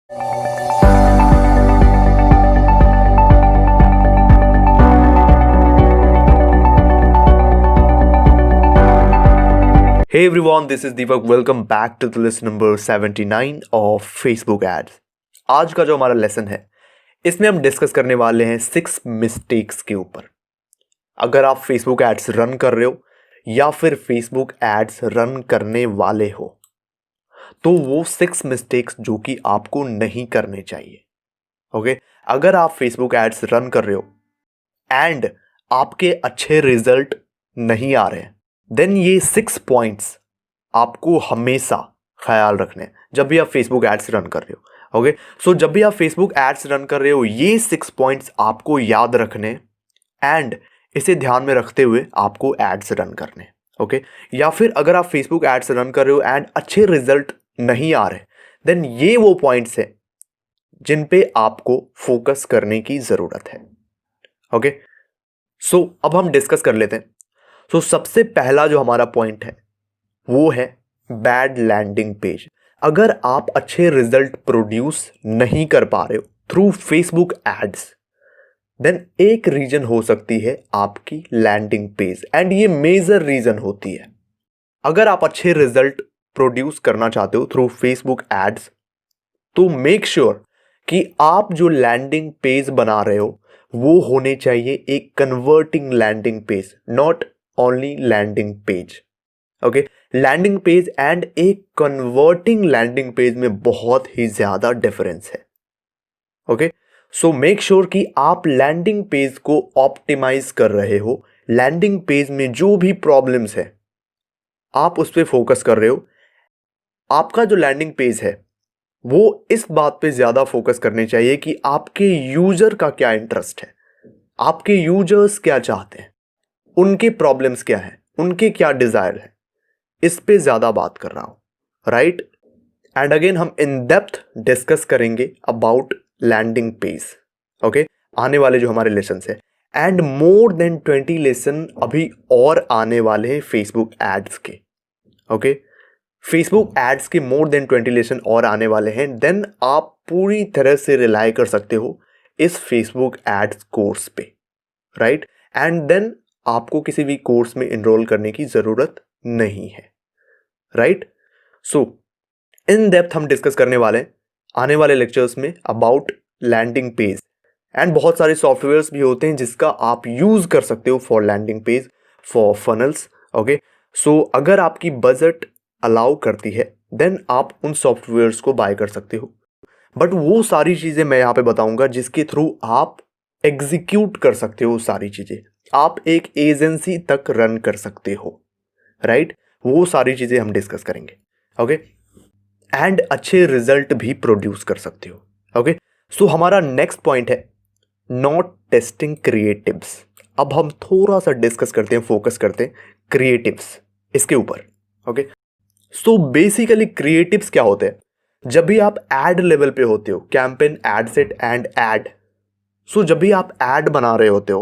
Hey everyone, this is Deepak. Welcome back to the lesson number 79 of Facebook ads. आज का जो हमारा lesson है इसमें हम डिस्कस करने वाले हैं 6 मिस्टेक्स के ऊपर। अगर आप Facebook एड्स रन कर रहे हो या फिर Facebook एड्स रन करने वाले हो तो वो 6 मिस्टेक्स जो कि आपको नहीं करने चाहिए। ओके, अगर आप Facebook एड्स रन कर रहे हो एंड आपके अच्छे रिजल्ट नहीं आ रहे हैं देन ये 6 पॉइंट्स आपको हमेशा ख्याल रखने हैं जब भी आप Facebook एड्स रन कर रहे हो। ओके, सो जब भी आप Facebook एड्स रन कर रहे हो ये 6 पॉइंट्स आपको याद रखने एंड इसे ध्यान में रखते हुए आपको एड्स रन करने। ओके, या फिर अगर आप Facebook एड्स रन कर रहे हो एंड अच्छे रिजल्ट नहीं आ रहे देन ये वो पॉइंट्स हैं जिन पे आपको फोकस करने की जरूरत है। ओके, सो अब हम डिस्कस कर लेते हैं। सो सबसे पहला जो हमारा पॉइंट है वो है बैड लैंडिंग पेज। अगर आप अच्छे रिजल्ट प्रोड्यूस नहीं कर पा रहे हो थ्रू फेसबुक एड्स देन एक रीजन हो सकती है आपकी लैंडिंग पेज एंड ये मेजर रीजन होती है। अगर आप अच्छे रिजल्ट प्रोड्यूस करना चाहते हो थ्रू फेसबुक एड्स तो मेक श्योर कि आप जो लैंडिंग पेज बना रहे हो वो होने चाहिए एक converting landing page, not only landing page. Okay, landing page and एक कन्वर्टिंग लैंडिंग पेज में बहुत ही ज्यादा डिफरेंस है। ओके, सो मेक श्योर कि आप लैंडिंग पेज को ऑप्टिमाइज कर रहे हो। लैंडिंग पेज में जो भी प्रॉब्लम्स है आप उस पर फोकस कर रहे हो। आपका जो लैंडिंग पेज है वो इस बात पे ज्यादा फोकस करने चाहिए कि आपके यूजर का क्या इंटरेस्ट है, आपके यूजर्स क्या चाहते हैं, उनके प्रॉब्लम्स क्या है, उनके क्या डिजायर है, इस पे ज्यादा बात कर रहा हूं। राइट, एंड अगेन हम इन डेप्थ डिस्कस करेंगे अबाउट लैंडिंग पेज। ओके, आने वाले जो हमारे लेसन है एंड मोर देन 20 लेसन अभी और आने वाले हैं फेसबुक एड्स के। ओके, फेसबुक एड्स के मोर देन 20 लेसन और आने वाले हैं। देन आप पूरी तरह से रिलाई कर सकते हो इस फेसबुक एड्स कोर्स पे। राइट, एंड देन आपको किसी भी कोर्स में इनरोल करने की जरूरत नहीं है। राइट, सो इन डेप्थ हम डिस्कस करने वाले हैं आने वाले लेक्चर्स में अबाउट लैंडिंग पेज एंड बहुत सारे सॉफ्टवेयर्स भी होते हैं जिसका आप यूज कर सकते हो for landing page, for funnels. Okay, so अगर आपकी बजट अलाउ करती है देन आप उन सॉफ्टवेयर्स को बाय कर सकते हो। बट वो सारी चीजें मैं यहाँ पे बताऊंगा जिसके थ्रू आप एग्जीक्यूट कर सकते हो। सारी चीजें आप एक एजेंसी तक रन कर सकते हो। राइट, वो सारी चीजें हम डिस्कस करेंगे। ओके, एंड अच्छे रिजल्ट भी प्रोड्यूस कर सकते हो। ओके, सो हमारा नेक्स्ट पॉइंट है नॉट टेस्टिंग क्रिएटिव्स। अब हम थोड़ा सा डिस्कस करते हैं, फोकस करते हैं क्रिएटिव्स इसके ऊपर। ओके, सो बेसिकली क्रिएटिव्स क्या होते हैं? जब भी आप एड लेवल पे होते हो, campaign, ad set and ad, so जब भी आप एड बना रहे होते हो,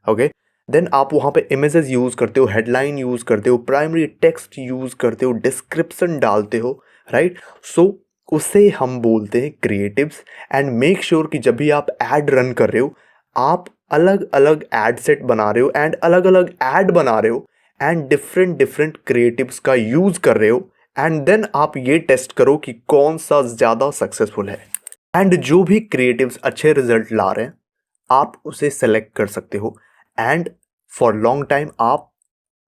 ओके, देन आप वहां पे इमेजेस यूज करते हो, हेडलाइन यूज करते हो, प्राइमरी टेक्स्ट यूज करते हो, डिस्क्रिप्शन डालते हो। राइट, सो उसे हम बोलते हैं क्रिएटिव्स। एंड मेक श्योर कि जब भी आप एड रन कर रहे हो आप अलग अलग एड सेट बना रहे हो एंड अलग अलग एड बना रहे हो एंड डिफरेंट डिफरेंट क्रिएटिव्स का यूज कर रहे हो एंड देन आप ये टेस्ट करो कि कौन सा ज्यादा सक्सेसफुल है। एंड जो भी क्रिएटिव्स अच्छे रिजल्ट ला रहे हैं आप उसे सेलेक्ट कर सकते हो एंड फॉर लॉन्ग टाइम आप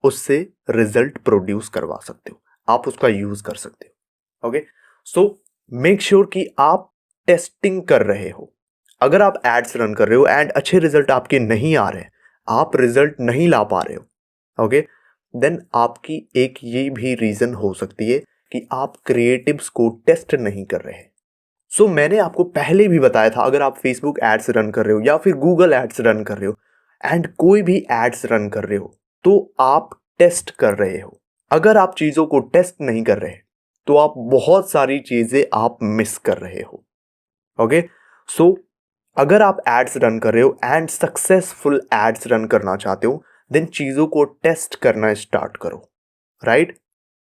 उससे रिजल्ट प्रोड्यूस करवा सकते हो, आप उसका यूज कर सकते हो। ओके, सो मेक श्योर कि आप टेस्टिंग कर रहे हो। अगर आप एड्स रन कर रहे हो एंड अच्छे रिजल्ट आपके नहीं आ रहे हैं, आप रिजल्ट नहीं ला पा रहे हो, ओके, देन आपकी एक ये भी रीजन हो सकती है कि आप क्रिएटिव्स को टेस्ट नहीं कर रहे हैं। सो मैंने आपको पहले भी बताया था अगर आप फेसबुक एड्स रन कर रहे हो या फिर गूगल एड्स रन कर रहे हो एंड कोई भी एड्स रन कर रहे हो तो आप टेस्ट कर रहे हो। अगर आप चीजों को टेस्ट नहीं कर रहे तो आप बहुत सारी चीजें आप मिस कर रहे हो। ओके, सो अगर आप एड्स रन कर रहे हो एंड सक्सेसफुल एड्स रन करना चाहते हो देन चीजों को टेस्ट करना स्टार्ट करो। राइट,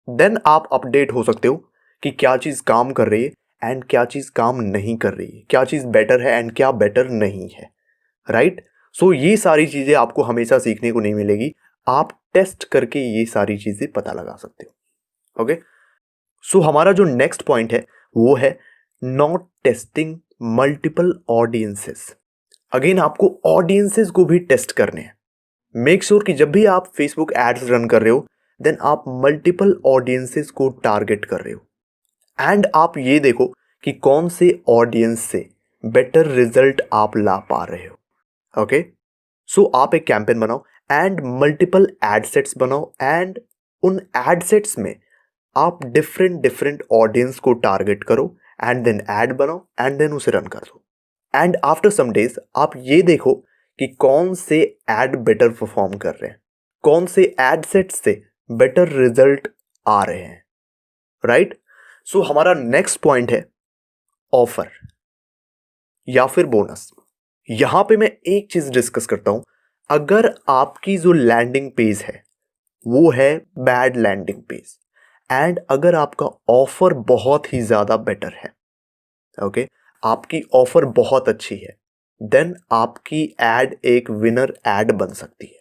देन आप अपडेट हो सकते हो कि क्या चीज काम कर रही है एंड क्या चीज़ काम नहीं कर रही है, क्या चीज़ बेटर है एंड क्या बेटर नहीं है, राइट। सो ये सारी चीज़ें आपको हमेशा सीखने को नहीं मिलेगी, आप टेस्ट करके ये सारी चीज़ें पता लगा सकते हो। ओके, सो हमारा जो नेक्स्ट पॉइंट है वो है not testing multiple audiences. Again आपको ऑडियंसेस को भी टेस्ट करने हैं। मेक श्योर कि जब भी आप फेसबुक एड्स रन कर रहे हो देन आप मल्टीपल ऑडियंसेस को टारगेट कर रहे हो एंड आप ये देखो कि कौन से ऑडियंस से बेटर रिजल्ट आप ला पा रहे हो। ओके, सो आप एक कैंपेन बनाओ एंड मल्टीपल एड सेट्स बनाओ एंड उन एड सेट्स में आप डिफरेंट डिफरेंट ऑडियंस को टारगेट करो एंड देन एड बनाओ एंड देन उसे रन कर दो एंड आफ्टर सम डेज आप ये देखो कि कौन से एड बेटर परफॉर्म कर रहे हैं, कौन से एड सेट से बेटर रिजल्ट आ रहे हैं, राइट। सो हमारा नेक्स्ट पॉइंट है ऑफर या फिर बोनस। यहां पे मैं एक चीज डिस्कस करता हूं, अगर आपकी जो लैंडिंग पेज है वो है बैड लैंडिंग पेज एंड अगर आपका ऑफर बहुत ही ज्यादा बेटर है, ओके, आपकी ऑफर बहुत अच्छी है, देन आपकी एड एक विनर एड बन सकती है।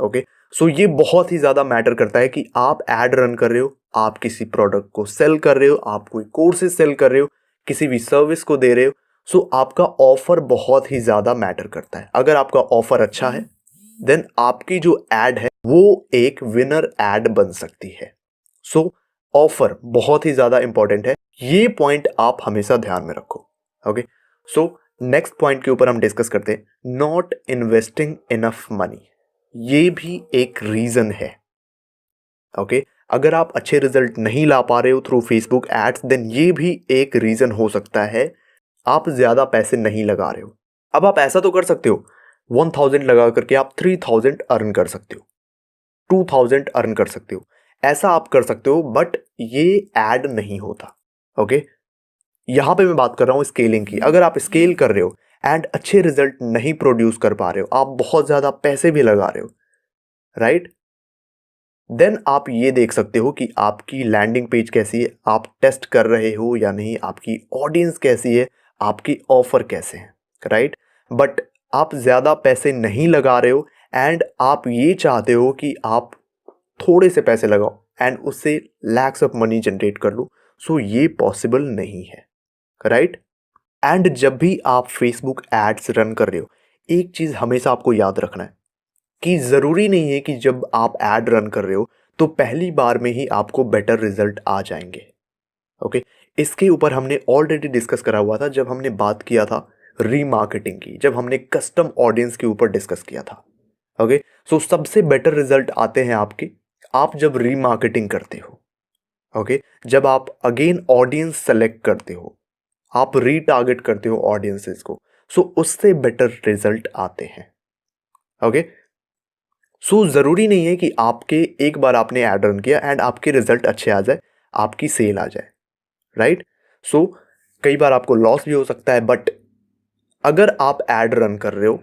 ओके, सो ये बहुत ही ज्यादा मैटर करता है कि आप एड रन कर रहे हो, आप किसी प्रोडक्ट को सेल कर रहे हो, आप कोई कोर्सेज सेल कर रहे हो, किसी भी सर्विस को दे रहे हो, सो आपका ऑफर बहुत ही ज्यादा मैटर करता है। अगर आपका ऑफर अच्छा है देन आपकी जो एड है वो एक विनर एड बन सकती है। सो ऑफर बहुत ही ज्यादा इंपॉर्टेंट है, ये पॉइंट आप हमेशा ध्यान में रखो। ओके, सो नेक्स्ट पॉइंट के ऊपर हम डिस्कस करते हैं, नॉट इन्वेस्टिंग इनफ मनी। ये भी एक रीजन है। ओके, अगर आप अच्छे रिजल्ट नहीं ला पा रहे हो थ्रू फेसबुक एड्स देन ये भी एक रीजन हो सकता है, आप ज्यादा पैसे नहीं लगा रहे हो। अब आप ऐसा तो कर सकते हो 1000 लगा करके आप 3000 अर्न कर सकते हो, 2000 अर्न कर सकते हो, ऐसा आप कर सकते हो, बट ये ऐड नहीं होता। ओके, यहां पे मैं बात कर रहा हूं स्केलिंग की। अगर आप स्केल कर रहे हो एंड अच्छे रिजल्ट नहीं प्रोड्यूस कर पा रहे हो, आप बहुत ज्यादा पैसे भी लगा रहे हो, राइट, देन आप ये देख सकते हो कि आपकी लैंडिंग पेज कैसी है, आप टेस्ट कर रहे हो या नहीं, आपकी ऑडियंस कैसी है, आपकी ऑफर कैसे हैं, राइट। बट आप ज्यादा पैसे नहीं लगा रहे हो एंड आप ये चाहते हो कि आप थोड़े से पैसे लगाओ एंड उससे लैक्स ऑफ मनी जनरेट कर लो, सो ये पॉसिबल नहीं है, राइट। एंड जब भी आप फेसबुक एड्स रन कर रहे हो एक चीज हमेशा आपको याद रखना है कि जरूरी नहीं है कि जब आप एड रन कर रहे हो तो पहली बार में ही आपको बेटर रिजल्ट आ जाएंगे। ओके, इसके ऊपर हमने ऑलरेडी डिस्कस करा हुआ था जब हमने बात किया था रीमार्केटिंग की, जब हमने कस्टम ऑडियंस के ऊपर डिस्कस किया था। ओके, सो सबसे बेटर रिजल्ट आते हैं आपके आप जब रीमार्केटिंग करते हो। ओके, जब आप अगेन ऑडियंस सेलेक्ट करते हो, आप रीटारगेट करते हो ऑडियंसेस को, सो उससे बेटर रिजल्ट आते हैं। ओके, सो जरूरी नहीं है कि आपके एक बार आपने एड रन किया एंड आपके रिजल्ट अच्छे आ जाए, आपकी सेल आ जाए, राइट। सो कई बार आपको लॉस भी हो सकता है, बट अगर आप एड रन कर रहे हो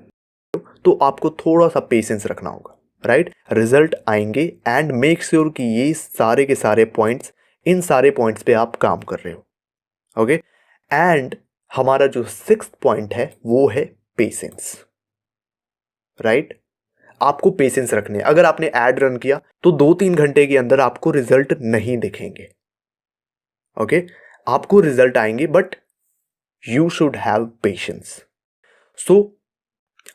तो आपको थोड़ा सा पेशेंस रखना होगा, राइट। रिजल्ट आएंगे एंड मेक श्योर कि ये सारे के सारे पॉइंट्स, इन सारे पॉइंट्स पे आप काम कर रहे हो। ओके, एंड हमारा जो 6th पॉइंट है वो है पेशेंस, राइट। आपको पेशेंस रखने, अगर आपने एड रन किया तो 2-3 घंटे के अंदर आपको रिजल्ट नहीं दिखेंगे। ओके, आपको रिजल्ट आएंगे but you should have patience. So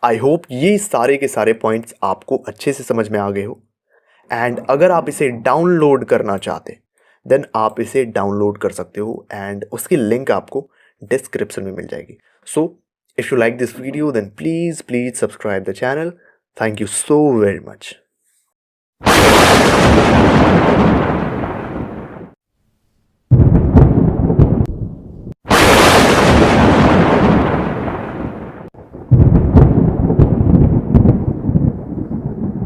I hope ये सारे के सारे पॉइंट्स आपको अच्छे से समझ में आ गए हो एंड अगर आप इसे डाउनलोड करना चाहते देन आप इसे डाउनलोड कर सकते हो एंड उसकी लिंक आपको डिस्क्रिप्शन में मिल जाएगी। So if you like this video then please subscribe the channel. Thank you so very much.